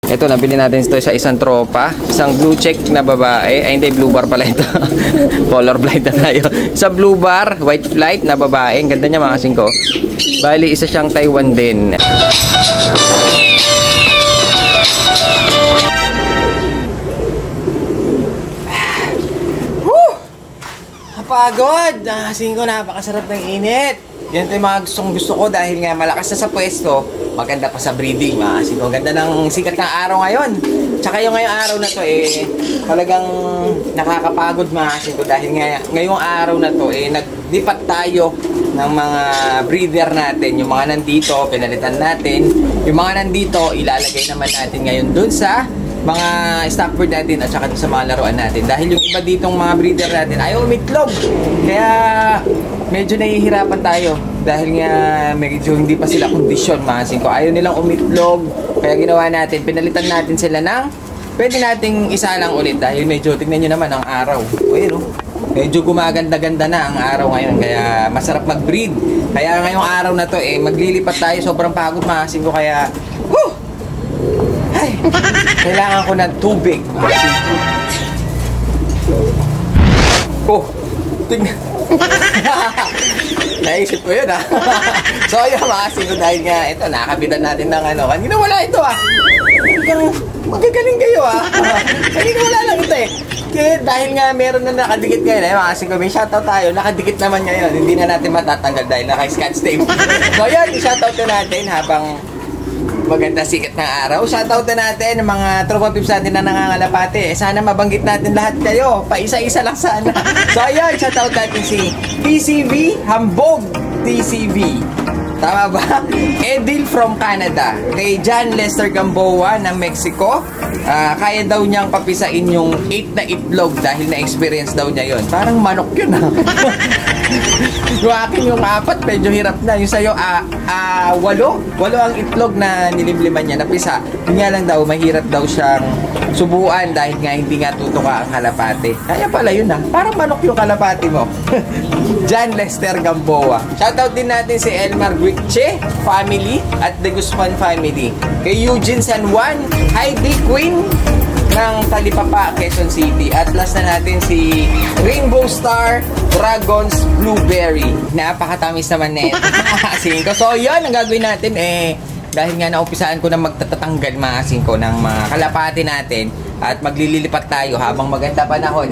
Ito, nabili natin ito sa isang tropa. Isang blue check na babae. Ay, hindi, blue bar pala ito. Colorblind na tayo. Sa blue bar, white flight na babae. Ang ganda niya mga kasing ko. Bali, isa siyang Taiwan din. Woo! Napagod! Kasing ko, napakasarap ng init. Yan ito yung mga gusto ko dahil nga malakas na sa pwesto, maganda pa sa breeding, mga kasing ko. Ganda ng sikat ng araw ngayon. Tsaka yung ngayong araw na to talagang nakakapagod, mga kasing ko, dahil nga ngayong araw na to naglipat tayo ng mga breeder natin. Yung mga nandito, pinalitan natin. Yung mga nandito, ilalagay naman natin ngayon dun sa mga stock bird natin at saka sa mga laruan natin. Dahil yung iba ditong mga breeder natin ayaw umitlog. Kaya medyo nahihirapan tayo. Dahil nga medyo hindi pa sila kondisyon, mga kasing ko. Ayaw nilang umitlog. Kaya ginawa natin, pinalitan natin sila ng pwede nating isa lang ulit. Dahil medyo, tignan nyo naman ang araw. Ayun, medyo gumaganda-ganda na ang araw ngayon. Kaya masarap mag-breed. Kaya ngayong araw na to, maglilipat tayo. Sobrang pagod, mga kasing ko. Kaya, ay, kailangan ko ng tubig. Tignan. Naisip ko yun, ha. So, ayun, mga kasing ko, dahil nga, ito, nakabitan natin ng ano. Kanina wala ito, ha. Magagaling kayo, ha. Kanina wala lang ito, Kaya dahil nga meron na nakadikit ngayon, mga kasing ko, may shoutout tayo. Nakadikit naman ngayon. Hindi na natin matatanggal dahil naka-scotch tape. So, ayun, i-shoutout na natin habang maganda sikat ng araw. Shoutout na natin ang mga tropa pips natin na nangangalapate. Sana mabanggit natin lahat kayo. Paisa-isa lang sana. So ayun, shoutout natin si TCV Hambog TCV. Tama ba? Edil from Canada. Kay John Lester Gamboa ng Mexico. Kaya daw niyang papisain yung 8 na itlog dahil na-experience daw niya yon. Parang manok yun, ha. Yung akin yung 4, medyo hirap na. Yung sa'yo, 8 ang itlog na nilimliman niya, napisa. Yun nga lang daw, mahirap daw siyang subuan dahil nga hindi nga tutuka ang kalapate. Kaya pala yun, ha. Parang manok yung kalapate mo. John Lester Gamboa. Shoutout din natin si Elmar Guiche family at The Guzman family. Kay Eugene San Juan, Heidi Queen ng Talipapa, Quezon City. At last na natin si Rainbow Star Dragons Blueberry. Napakatamis naman nito. So yun, ang gagawin natin dahil nga naumpisaan ko na magtatatanggal, mga kasing ko, ng mga kalapati natin at maglililipat tayo habang maganda panahon,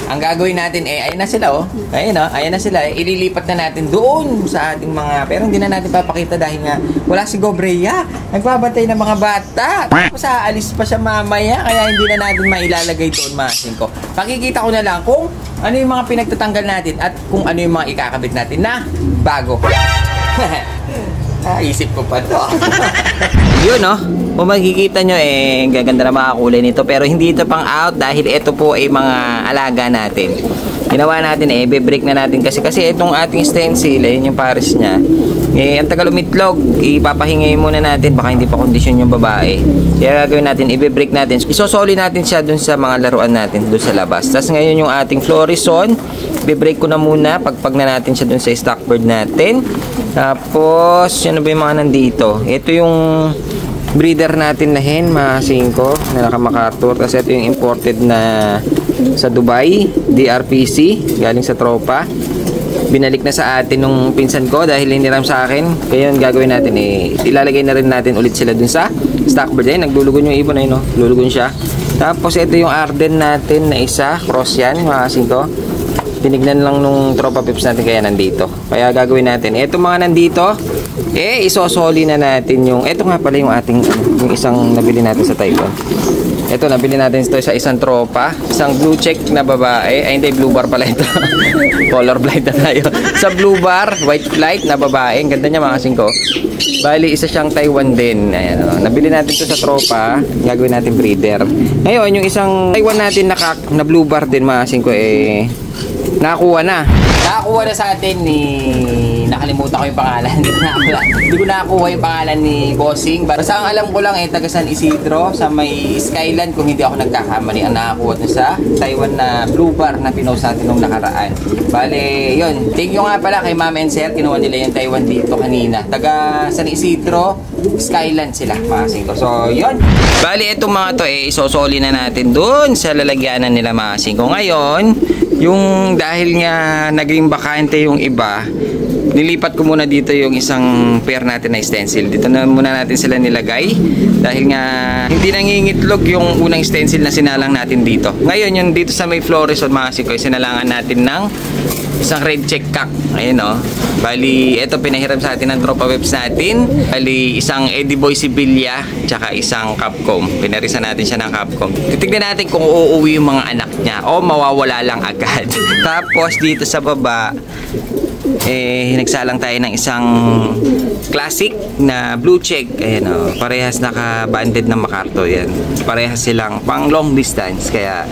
ang gagawin natin, ayun na sila, ayun na sila, ililipat na natin doon sa ating mga, pero hindi na natin papakita dahil nga wala si Gobreya, nagbabantay ng mga bata, tapos aalis pa siya mamaya, kaya hindi na natin mailalagay doon, mga kasing ko. Pakikita ko na lang kung ano yung mga pinagtatanggal natin at kung ano yung mga ikakabit natin na bago. Isip ko pa to. Yun, kung makikita nyo, gaganda na mga kulay nito. Pero hindi ito pang out dahil ito po ay mga alaga natin. Ginawa natin, be-break na natin kasi itong ating stencil, yung pares niya, ang tagal umitlog. Ipapahingay muna natin, baka hindi pa kondisyon yung babae. Kaya gagawin natin, be-break natin. Isosoli natin siya dun sa mga laruan natin dun sa labas. Tapos ngayon yung ating Florison, be-break ko na muna, pagpag na natin siya dun sa stock bird natin. Tapos, yun ba yung mga nandito? Ito yung breeder natin na hen, mga 5 na naka-MacArthur. Kasi ito yung imported na sa Dubai, DRPC, galing sa tropa. Binalik na sa atin nung pinsan ko dahil hiniram sa akin. Kaya yun gagawin natin, ilalagay na rin natin ulit sila dun sa stock bird. Naglulugon yung ibon, lulugon siya. Tapos ito yung Arden natin na isa, cross yan, mga 5. Tinignan lang nung tropa pips natin kaya nandito. Kaya gagawin natin, eto mga nandito, isosoli na natin yung, eto nga pala yung ating, yung isang nabili natin sa Taiwan. Eto, nabili natin ito sa isang tropa, isang blue check na babae, hindi, blue bar pala ito. Colorblind na tayo. Sa blue bar, white flight na babae, ang ganda niya, mga kasing ko. Bali, isa siyang Taiwan din. Ayan, nabili natin ito sa tropa, gagawin natin breeder. Ngayon, yung isang Taiwan natin na blue bar din, mga kasing ko, nakakuha na. nakakuha na sa atin ni... Nakalimutan ko yung pangalan. Hindi ko nakakuha yung pangalan ni Bossing. Basta ang alam ko lang taga San Isidro sa may Skyland kung hindi ako nagkakamali. Ang nakakuha na sa Taiwan na blue bar na pinost natin nung nakaraan. Bale, yun. Thank you nga pala kay Ma'am and Sir. Kinuha nila yung Taiwan dito kanina. Taga San Isidro, Skyland sila, mga singko. So, yun. Bale, itong mga to isosoli na natin dun sa lalagyanan nila, mga singko. Ngayon, yung dahil nga naging bakante yung iba, nilipat ko muna dito yung isang pair natin na stencil. Dito na muna natin sila nilagay dahil nga hindi nangingitlog yung unang stencil na sinalang natin dito. Ngayon yung dito sa may Flores mga sikoy, sinalangan natin ng isang red check cock. Ayun o. Bali, ito pinahiram sa atin ng tropa webs natin. Bali, isang Eddie Boy Sibilia tsaka isang Capcom. Pinarisan natin siya ng Capcom. Titignan natin kung uuwi yung mga anak niya o mawawala lang agad. Tapos dito sa baba, nagsalang tayo ng isang classic na blue check. Ayan o, parehas naka-banded na MacArthur yan. Parehas silang pang long distance. Kaya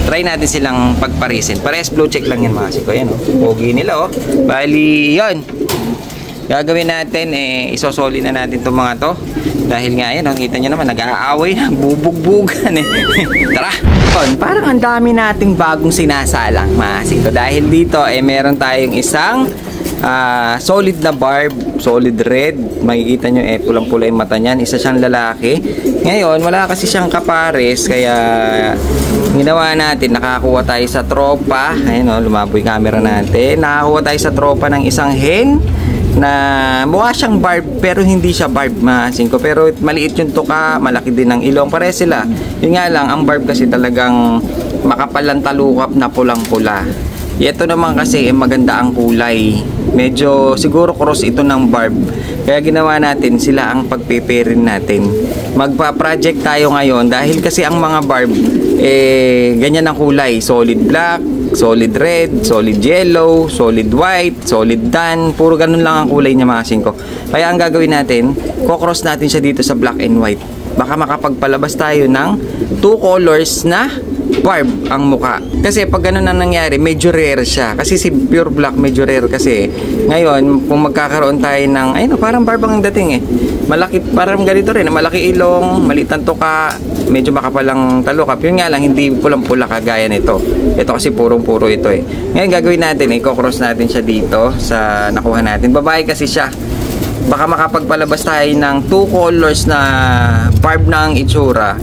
try natin silang pagparisin. Parehas blue check lang yan mga siko. Ayan o, pogi nila o. Bali, yun. Gagawin natin, isosoli na natin itong mga to. Dahil nga yan, kita nyo naman, nag-aaway na, bubug-bugan Tara! Parang ang dami nating bagong sinasalang mga siko. Dahil dito, meron tayong isang solid na barb, solid red. Makikita nyo, pulang-pula yung mata niyan. Isa siyang lalaki. Ngayon, wala kasi siyang kapares, kaya ginawa natin, nakakuha tayo sa tropa. Ayun o, lumaboy camera natin. Nakakuha tayo sa tropa ng isang hen na mukha siyang barb pero hindi siya barb mga singko, pero maliit yung tuka, malaki din ang ilong, pare sila. Yun nga lang, ang barb kasi talagang makapal ang talukap na pulang-pula. Ito naman kasi maganda ang kulay, medyo siguro cross ito ng barb, kaya ginawa natin sila ang pagpeperin natin. Magpa-project tayo ngayon dahil kasi ang mga barb ganyan ang kulay, solid black, solid red, solid yellow, solid white, solid tan, puro ganun lang ang kulay niya mga singko. Kaya ang gagawin natin, kukross natin siya dito sa black and white. Baka makapagpalabas tayo ng 2 colors na barb ang muka. Kasi pag ganun ang nangyari, medyo rare siya. Kasi si pure black medyo rare kasi. Ngayon, kung magkakaroon tayo ng, ayun, parang barb ang dating malaki, parang ganito rin, malaki ilong, maliit ang tuka, medyo makapalang talukap. Yun nga lang, hindi pulang-pula kagaya nito. Ito kasi purong-puro ito Ngayon gagawin natin, i-cross natin siya dito sa nakuha natin. Babae kasi siya. Baka makapagpalabas tayo ng 2 colors na barb na ang itsura.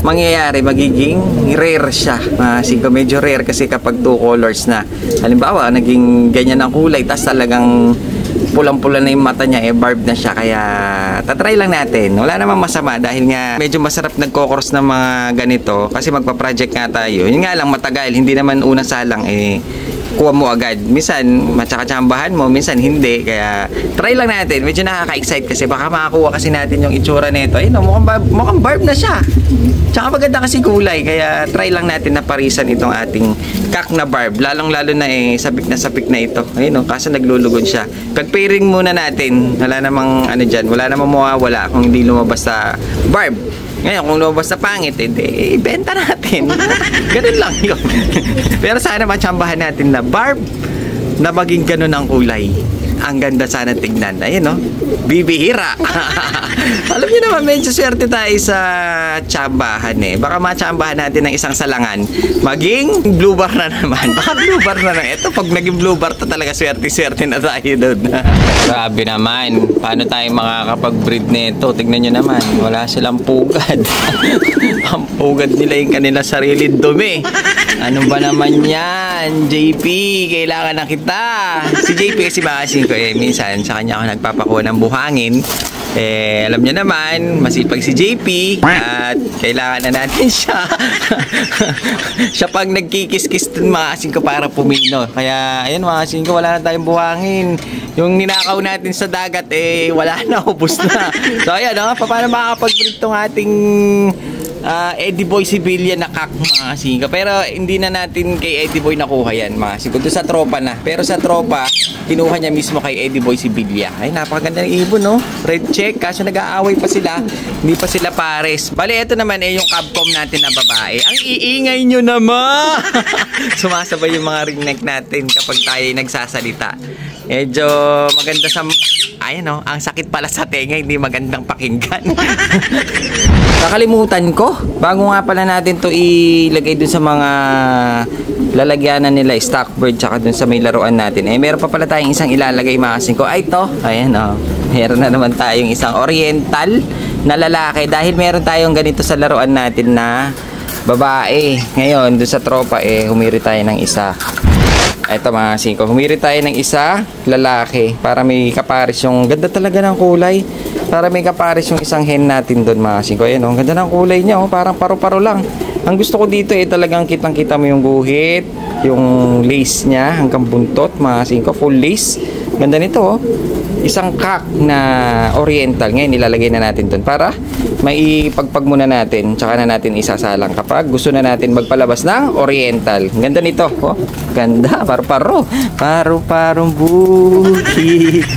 Mangyayari, magiging rare siya. Medyo rare kasi kapag 2 colors na. Halimbawa, naging ganyan ang kulay, tas talagang pulang-pula na yung mata niya, barb na siya. Kaya tatry lang natin. Wala namang masama dahil nga medyo masarap nagko-cross ng mga ganito kasi magpa-project nga tayo. Yun nga lang, matagal. Hindi naman unang salang kuha mo agad. Minsan matsakatsambahan mo, minsan hindi. Kaya try lang natin. Medyo nakaka-excite kasi baka makakuha kasi natin yung itsura nito. Ayun, mukhang barb na siya. Tsaka maganda kasi kulay. Kaya try lang natin na parisan itong ating kak na barb. Lalong-lalo na sapik na ito. Ayun, kaso naglulugod siya. Pag-pairing muna natin. Wala namang ano dyan. Wala namang mawawala kung hindi lumabas sa barb. Ngayon, kung lumabas na pangit, ibenta natin. Ganun lang yun. Pero sana matsambahan natin na barb na maging ganun ang kulay. Ang ganda sana tignan. Ayun, no? Bibihira. Alam niyo naman, medyo swerte tayo sa tsambahan Baka matsambahan natin ng isang salangan. Maging blue bar na naman. Baka blue bar na naman. Ito, pag naging blue bar, talaga swerte-swerte na tayo doon. Grabe naman. Paano tayo makakapag-breed nito? Tignan nyo naman. Wala silang pugad. Ang pugad nila yung kanila sarili dumi. Ano ba naman yan? JP, kailangan na kita. Si JP kasi makasin ko minsan sa kanya ako nagpapakuha ng buhangin. Alam niyo naman, masipag si JP at kailangan na natin siya. Siya pag nagkikis-kis dun mga kasing ko para pumino. Kaya ayun mga kasing ko, wala na tayong buhangin. Yung ninakaw natin sa dagat wala na, ubos na. So ayan, paano makakapag-breed tong ating Eddie Boy Sibilya na kak mga singka. Pero hindi na natin kay Eddie Boy nakuha yan mga singka. Doon sa tropa na. Pero sa tropa, kinuha niya mismo kay Eddie Boy Sibilya. Ay, napakaganda ng ibon, no? Red check. Kaso nag-aaway pa sila. Hindi pa sila pares. Bali, ito naman yung Capcom natin na babae. Ang iingay nyo naman! Sumasabay yung mga ringneck natin kapag tayo nagsasalita. Medyo maganda sa... Ayan, no? Ang sakit pala sa tenga. Hindi magandang pakinggan. Nakalimutan ko. Bago nga pala natin to ilagay dun sa mga lalagyanan nila, stock bird, tsaka dun sa may laruan natin. Meron pa pala tayong isang ilalagay mga kasingko. Ay, to. Ayan, oh. Meron na naman tayong isang oriental na lalaki. Dahil meron tayong ganito sa laruan natin na babae. Ngayon, dun sa tropa, humiri tayo ng isa. Ito mga kasingko. Humiri tayo ng isa lalaki para may kaparis yung ganda talaga ng kulay. Para may kapares yung isang hen natin doon mga kasingko. Ayan, ang ganda ng kulay niya, parang paro-paro lang. Ang gusto ko dito talagang kitang-kita mo yung guhit, yung lace niya hanggang buntot mga kasingko, full lace. Ganda nito, isang kak na oriental. Ngayon ilalagay na natin doon para maipagpag muna natin, tsaka na natin isasalang kapag gusto na natin magpalabas ng oriental. Ganda nito, ganda, paro-paro, paro-parong buhit.